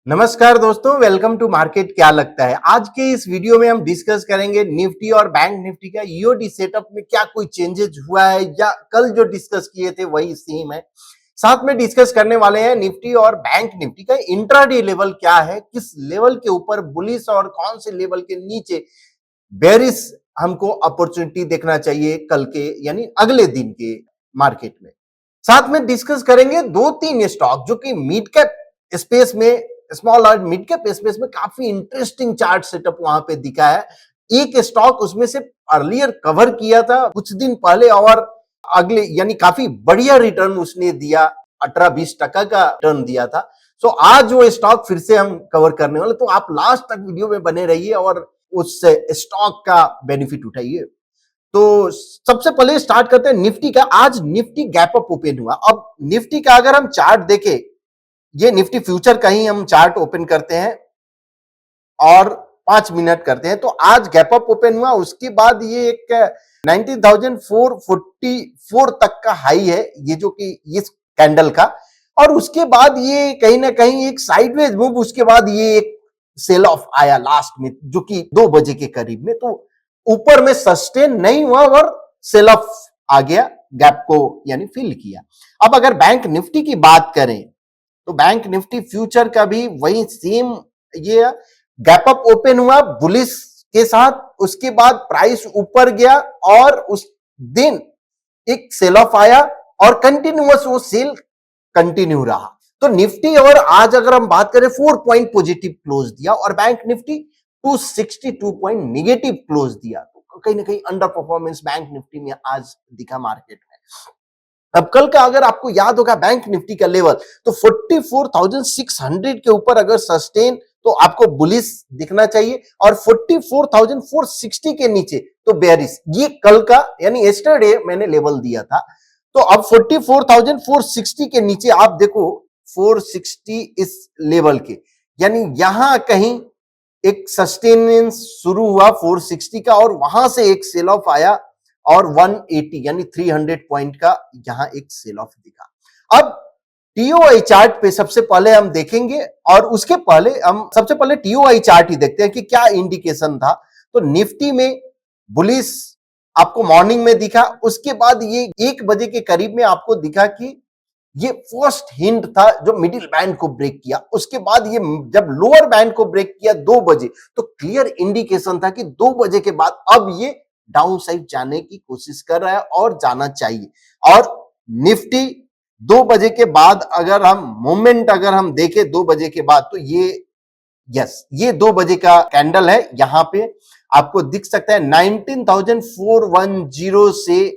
नमस्कार दोस्तों, welcome to market. क्या लगता है आज के इस वीडियो में हम डिस्कस करेंगे निफ्टी और बैंक निफ्टी का ईओडी सेटअप में क्या कोई चेंजेस हुआ है या कल जो डिस्कस किए थे वही सेम है। साथ में डिस्कस करने वाले हैं निफ्टी और बैंक निफ्टी का इंट्राडे लेवल क्या है, किस लेवल के ऊपर बुलिश और कौन से लेवल के नीचे बेरिश हमको अपॉर्चुनिटी देखना चाहिए कल के यानी अगले दिन के मार्केट में। साथ में डिस्कस करेंगे दो तीन स्टॉक जो कि मिड कैप स्पेस में, स्मॉल और मिड कैप स्पेस में काफी इंटरेस्टिंग चार्ट सेटअप वहां पे दिखा है। एक स्टॉक उसमें से अर्लियर कवर किया था कुछ दिन पहले और अगले यानी काफी बढ़िया रिटर्न उसने दिया, 18-20% का रिटर्न दिया था। सो आज वो स्टॉक फिर से हम कवर करने वाले, तो आप लास्ट तक वीडियो में बने रहिए और उस स्टॉक का बेनिफिट उठाइए। तो सबसे पहले स्टार्ट करते हैं निफ्टी का। आज निफ्टी गैप अप ओपन हुआ। अब निफ्टी का अगर हम चार्ट देखें, ये निफ्टी फ्यूचर का ही हम चार्ट ओपन करते हैं और 5 मिनट करते हैं। तो आज गैप अप ओपन हुआ, उसके बाद ये एक 19,444 तक का हाई है ये, जो कि इस कैंडल का, और उसके बाद ये कहीं ना कहीं एक साइडवेज मूव, उसके बाद ये एक सेल ऑफ आया लास्ट में जो कि 2 बजे के करीब में। तो ऊपर में सस्टेन नहीं हुआ और सेल ऑफ आ गया, गैप को यानी फिल किया। अब अगर बैंक निफ्टी की बात करें तो बैंक निफ्टी फ्यूचर का भी वही सेम, ये गैप अप ओपन हुआ बुलिश के साथ, उसके बाद प्राइस ऊपर गया और उस दिन एक सेल ऑफ आया और कंटिन्यूअस वो सेल कंटिन्यू रहा। तो निफ्टी और आज अगर हम बात करें 4 पॉइंट पॉजिटिव क्लोज दिया और bank Nifty 262 point negative close दिया। तो कहीं ना कहीं अंडर परफॉर्मेंस बैंक निफ्टी में आज दिखा मार्केट में। अब कल का अगर आपको याद होगा बैंक निफ्टी का लेवल, तो 44,600 के ऊपर अगर सस्टेन तो आपको बुलिश दिखना चाहिए और 44,460 के नीचे तो बेरिश। ये कल का यानी यस्टरडे मैंने लेवल दिया था। तो अब 44,460 के नीचे आप देखो 460 इस लेवल के, यानी यहां कहीं एक सस्टेनेंस शुरू हुआ 460 का और वहां से एक सेल ऑफ आया और 180 यानी 300 पॉइंट का यहां एक सेल ऑफ दिखा। अब टीओआई चार्ट पे सबसे पहले हम देखेंगे और उसके पहले हम सबसे पहले टीओआई चार्ट ही देखते हैं कि क्या इंडिकेशन था। तो निफ्टी में बुलिश आपको मॉर्निंग में दिखा, उसके बाद ये 1 बजे के करीब में आपको दिखा कि ये फर्स्ट हिंट था जो मिडिल बैंड को ब्रेक किया। उसके बाद ये जब लोअर बैंड को ब्रेक किया 2 बजे, तो क्लियर इंडिकेशन था कि 2 बजे के बाद अब ये डाउन साइड जाने की कोशिश कर रहा है और जाना चाहिए। और निफ्टी 2 बजे के बाद अगर हम मूवमेंट अगर हम देखें 2 बजे के बाद, तो ये 2 बजे का कैंडल है। यहां पे आपको दिख सकता है 19,410 से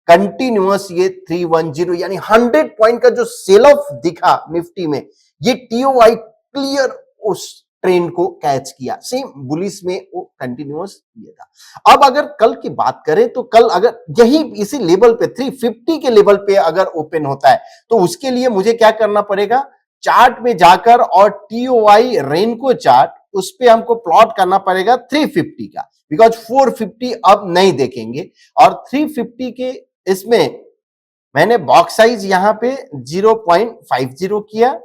कंटिन्यूअस ये 310 यानी 100 पॉइंट का जो सेल ऑफ दिखा निफ्टी में, ये टीओआई क्लियर उस ट्रेंड को कैच किया। सेम बुलिश में वो कंटिन्यूअस किया था। अब अगर कल की बात करें तो कल अगर यही इसी लेवल पे 350 के लेवल पे अगर ओपन होता है, तो उसके लिए मुझे क्या करना पड़ेगा, चार्ट में जाकर और टीओआई रेनको चार्ट उस पे हमको प्लॉट करना पड़ेगा 350 का, बिकॉज 450 अब नहीं देखेंगे। और 350 के इसमें मैंने बॉक्स साइज यहां पे 0.50 किया,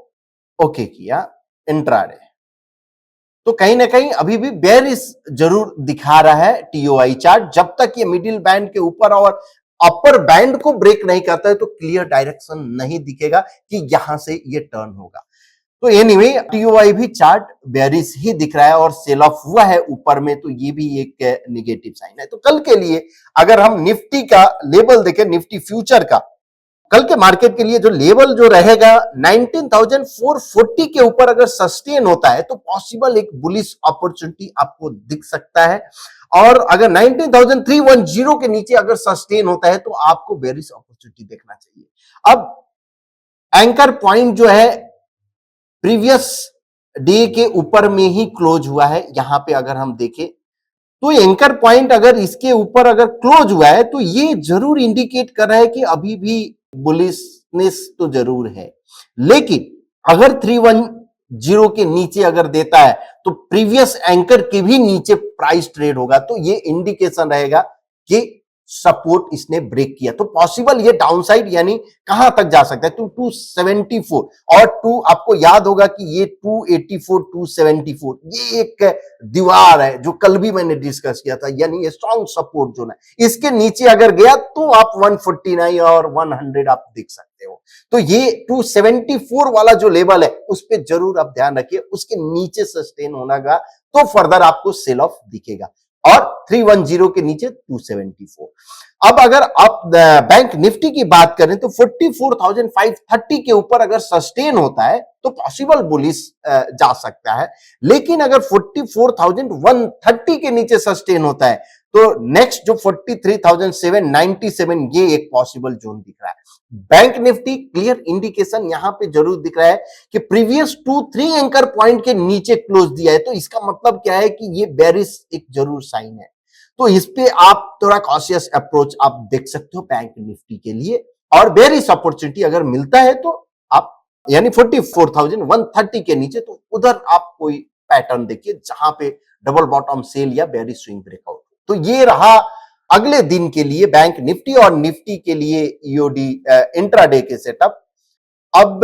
ओके किया इंट्राडे। तो कहीं ना कहीं अभी भी बेयरिश जरूर दिखा रहा है टीओआई चार्ट। जब तक ये मिडिल बैंड के ऊपर और अपर बैंड को ब्रेक नहीं करता है तो क्लियर डायरेक्शन नहीं दिखेगा कि यहां से ये टर्न होगा। तो एनीवे टीओआई भी चार्ट बेयरिश ही दिख रहा है और सेल ऑफ हुआ है ऊपर में, तो ये भी एक नेगेटिव साइन है। तो कल के लिए अगर हम निफ्टी का लेवल देखें, निफ्टी फ्यूचर का कल के मार्केट के लिए जो लेवल जो रहेगा 19,440 के ऊपर अगर सस्टेन होता है तो पॉसिबल एक बुलिश अपॉर्चुनिटी आपको दिख सकता है। और अगर 19,310 के नीचे अगर सस्टेन होता है तो आपको बेरिश अपॉर्चुनिटी देखना चाहिए। अब एंकर पॉइंट जो है प्रीवियस डे के ऊपर में ही क्लोज हुआ है। यहां पे अगर हम देखें तो एंकर पॉइंट अगर इसके ऊपर अगर क्लोज हुआ है तो ये जरूर इंडिकेट कर रहा है कि अभी भी बुलिशनेस तो जरूर है। लेकिन अगर 310 के नीचे अगर देता है तो प्रीवियस एंकर के भी नीचे प्राइस ट्रेड होगा, तो ये इंडिकेशन रहेगा कि सपोर्ट इसने ब्रेक किया, तो पॉसिबल ये डाउनसाइड यानी कहां तक जा सकता है, टू 274, और टू आपको याद होगा कि ये 284 274 ये एक दीवार है जो कल भी मैंने डिस्कस किया था, यानी ये स्ट्रॉन्ग सपोर्ट जोन है। इसके नीचे अगर गया तो आप 149 और 100 आप देख सकते हो। तो ये 274 वाला जो लेवल है उस पर जरूर आप ध्यान रखिए, उसके नीचे सस्टेन होना का तो फर्दर आपको सेल ऑफ दिखेगा, और 310 के नीचे 274। अब अगर आप बैंक निफ्टी की बात करें तो 44,530 के ऊपर अगर सस्टेन होता है तो पॉसिबल बुलिश जा सकता है, लेकिन अगर 44,130 के नीचे सस्टेन होता है तो नेक्स्ट जो 43,797 ये एक पॉसिबल जोन दिख रहा है। बैंक निफ्टी क्लियर इंडिकेशन यहां पे जरूर दिख रहा है कि प्रीवियस 2-3 एंकर पॉइंट के नीचे क्लोज दिया है, तो इसका मतलब क्या है कि ये बेरिश एक जरूर साइन है। तो इस पे आप थोड़ा कॉशियस अप्रोच आप देख सकते हो बैंक निफ्टी के लिए, और बेरिश अपॉर्चुनिटी अगर मिलता है तो आप यानी 44,130 के नीचे तो उधर आप कोई पैटर्न देखिए जहां पे डबल बॉटम सेल या बेरिश स्विंग ब्रेकआउट। तो ये रहा अगले दिन के लिए बैंक निफ्टी और निफ्टी के लिए ईओडी इंट्राडे के सेटअप। अब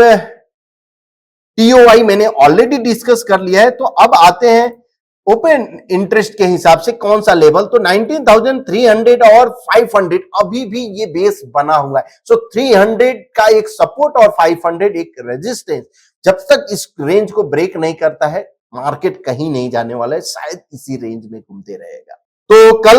टीओआई मैंने ऑलरेडी डिस्कस कर लिया है, तो अब आते हैं ओपन इंटरेस्ट के हिसाब से कौन सा लेवल, तो 19,300 और 500 अभी भी ये बेस बना हुआ है। सो 300 का एक सपोर्ट और 500 एक रेजिस्टेंस, जब तक इस रेंज को ब्रेक नहीं करता है मार्केट कहीं नहीं जाने वाला है, शायद इसी रेंज में घूमते रहेगा। तो कल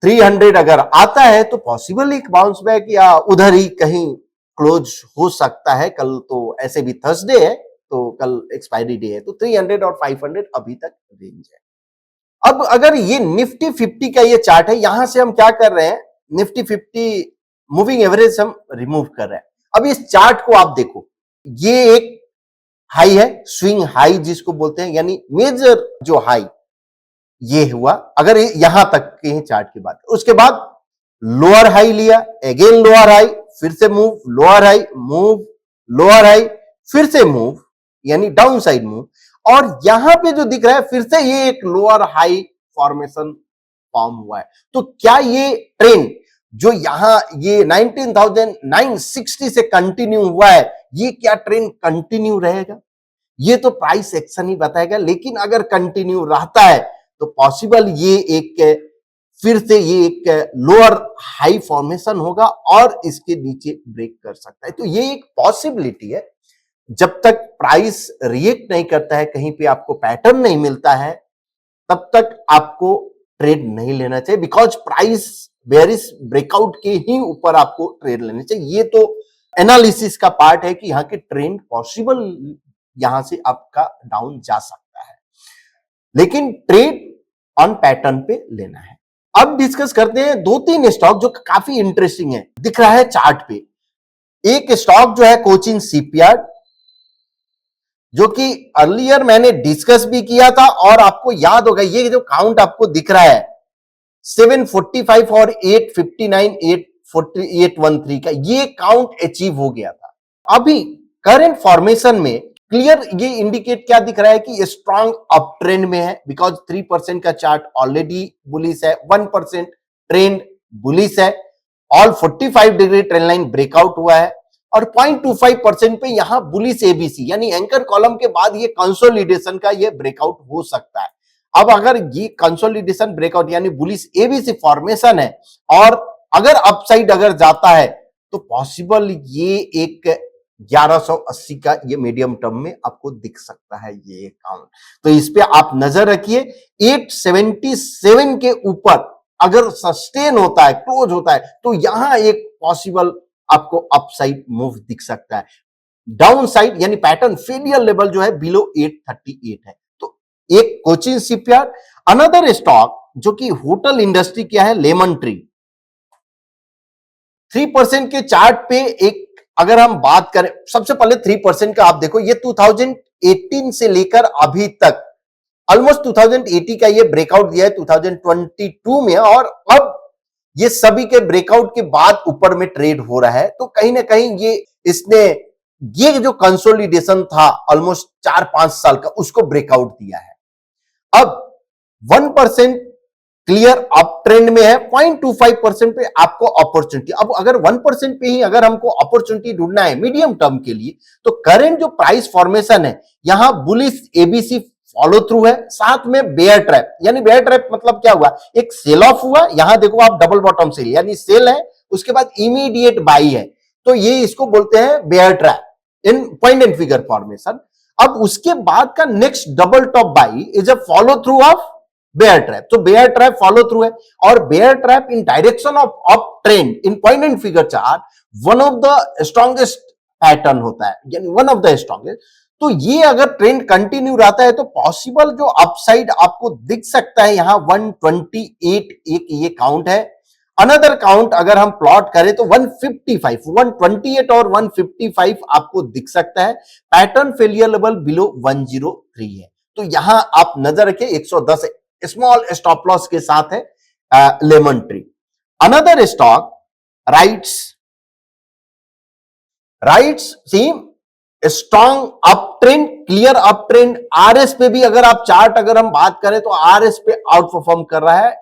300 अगर आता है तो पॉसिबल एक बाउंस बैक या उधर ही कहीं क्लोज हो सकता है। कल तो ऐसे भी थर्सडे है तो कल एक्सपायरी डे है, तो 300 और 500 अभी तक रेंज है। अब अगर ये निफ्टी 50 का ये चार्ट है, यहां से हम क्या कर रहे हैं, निफ्टी 50 मूविंग एवरेज हम रिमूव कर रहे हैं। अब इस चार्ट को आप देखो, ये एक हाई है, स्विंग हाई जिसको बोलते हैं, यानी मेजर जो हाई ये हुआ अगर यहां तक के चार्ट की बात, उसके बाद लोअर हाई लिया, अगेन लोअर हाई, फिर से move, lower high move, lower high, फिर से मूव यानी डाउन साइड मूव, और यहां पे जो दिख रहा है फिर से ये एक लोअर हाई फॉर्मेशन फॉर्म हुआ है। तो क्या ये ट्रेंड जो यहां ये 19,960 से कंटिन्यू हुआ है, ये क्या ट्रेंड कंटिन्यू रहेगा, ये तो प्राइस एक्शन ही बताएगा। लेकिन अगर कंटिन्यू रहता है तो पॉसिबल ये एक फिर से ये एक लोअर हाई फॉर्मेशन होगा और इसके नीचे ब्रेक कर सकता है। तो ये एक पॉसिबिलिटी है, जब तक प्राइस रिएक्ट नहीं करता है, कहीं पे आपको पैटर्न नहीं मिलता है, तब तक आपको ट्रेड नहीं लेना चाहिए, बिकॉज प्राइस बेरिश ब्रेकआउट के ही ऊपर आपको ट्रेड लेना चाहिए। ये तो एनालिसिस का पार्ट है कि यहाँ के ट्रेंड पॉसिबल यहां से आपका डाउन जा सकता है, लेकिन ट्रेड ऑन पैटर्न पे लेना है। अब डिस्कस करते हैं 2-3 स्टॉक जो काफी इंटरेस्टिंग है, दिख रहा है चार्ट पे। एक स्टॉक जो है कोचिन शिपयार्ड, जो कि अर्लियर मैंने डिस्कस भी किया था, और आपको याद होगा ये जो काउंट आपको दिख रहा है 745 और 859 813 का, ये काउंट अचीव हो गया था। अभी करंट फॉर्मेशन में क्लियर ये इंडिकेट क्या दिख रहा है कि स्ट्रॉन्ग अप ट्रेंड में है, बिकॉज 3% का चार्ट ऑलरेडी बुलिश है, 1% ट्रेंड बुलिश है, all 45 degree trend line breakout हुआ है, और 0.25% पे यहां बुलिश एबीसी यानी एंकर कॉलम के बाद ये कंसोलिडेशन का ये ब्रेकआउट हो सकता है। अब अगर ये कंसोलिडेशन ब्रेकआउट यानी बुलिश एबीसी फॉर्मेशन है, और अगर अपसाइड अगर जाता है तो पॉसिबल ये एक 1180 का ये मीडियम टर्म में आपको दिख सकता है ये काउंट। तो इस पे आप नजर रखिए। 877 के ऊपर अगर सस्टेन होता है, क्लोज होता है, तो यहां एक पॉसिबल आपको अपसाइड मूव दिख सकता है। डाउन साइड यानी पैटर्न फेलियर लेवल जो है बिलो 838 है। तो एक कोचिन शिपयार्ड, अनदर स्टॉक जो कि होटल इंडस्ट्री क्या है, लेमन ट्री, 3% के चार्ट पे एक अगर हम बात करें, सबसे पहले 3% का आप देखो, ये 2018 से लेकर अभी तक ऑलमोस्ट 2080 का ये ब्रेकआउट दिया है 2022 में, और अब ये सभी के ब्रेकआउट के बाद ऊपर में ट्रेड हो रहा है। तो कहीं ना कहीं ये इसने ये जो कंसोलिडेशन था ऑलमोस्ट 4-5 साल का, उसको ब्रेकआउट दिया है। अब 1% क्लियर अप ट्रेंड में है, 0.25% पे आपको अपॉर्चुनिटी। अब अगर 1% पे ही अगर हमको अपॉर्चुनिटी ढूंढना है मीडियम टर्म के लिए, तो करंट जो प्राइस फॉर्मेशन है यहां बुलिश एबीसी फॉलो थ्रू है, साथ में बेयर ट्रैप। यानी बेयर ट्रैप मतलब क्या हुआ, एक सेल ऑफ हुआ, यहां देखो आप डबल बॉटम सेल यानी सेल है, उसके बाद इमीडिएट बाई है, तो ये इसको बोलते हैं bear trap in point and figure formation. अब उसके बाद का next double top buy is a follow through of bear trap. तो बेयर ट्रैप फॉलो थ्रू है, और bear trap in direction of up trend in point and figure chart one of the strongest pattern होता है, यानी one of the strongest. तो ये अगर trend continue रहता है तो पॉसिबल जो अपसाइड आपको दिख सकता है यहां 128 एक ये काउंट है। अनदर काउंट अगर हम प्लॉट करें तो 155, 128 और 155 आपको दिख सकता है। पैटर्न फेलियर लेवल बिलो 103 है, तो यहां आप नजर रखें 110 स्मॉल स्टॉप लॉस के साथ है lemon tree. Another stock rights, same strong up trend, clear up trend. RS पे भी अगर आप चार्ट अगर हम बात करें तो आरएस पे आउट परफॉर्म कर रहा है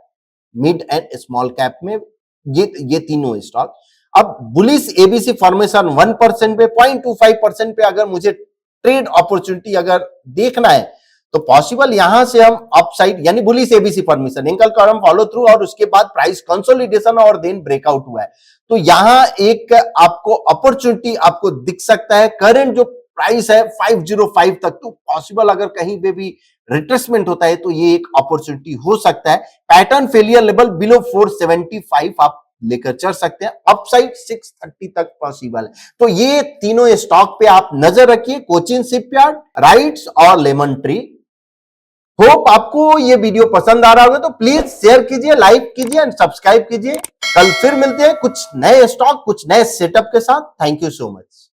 मिड एंड स्मॉल कैप में, ये तीनों स्टॉक। अब बुलिश एबीसी फॉर्मेशन 1% पे, 0.25% पे अगर मुझे ट्रेड अपॉर्चुनिटी अगर देखना है तो पॉसिबल यहां से हम अपसाइड यानी bullish ABC formation ankle column follow through, और उसके बाद प्राइस कंसोलिडेशन और देन ब्रेकआउट हुआ है, तो यहां एक आपको अपॉर्चुनिटी आपको दिख सकता है। करंट जो प्राइस है 505 तक, तो पॉसिबल अगर कहीं पे भी रिट्रेसमेंट होता है तो ये एक अपॉर्चुनिटी हो सकता है। पैटर्न फेलियर लेवल बिलो 475 आप लेकर चल सकते हैं, अपसाइड 630 तक पॉसिबल है। तो ये तीनों स्टॉक पे आप नजर रखिए, कोचिन शिपयार्ड, राइट्स और लेमन ट्री। होप आपको ये वीडियो पसंद आ रहा होगा, तो प्लीज शेयर कीजिए, लाइक कीजिए एंड सब्सक्राइब कीजिए। कल फिर मिलते हैं कुछ नए स्टॉक, कुछ नए सेटअप के साथ। Thank you so much.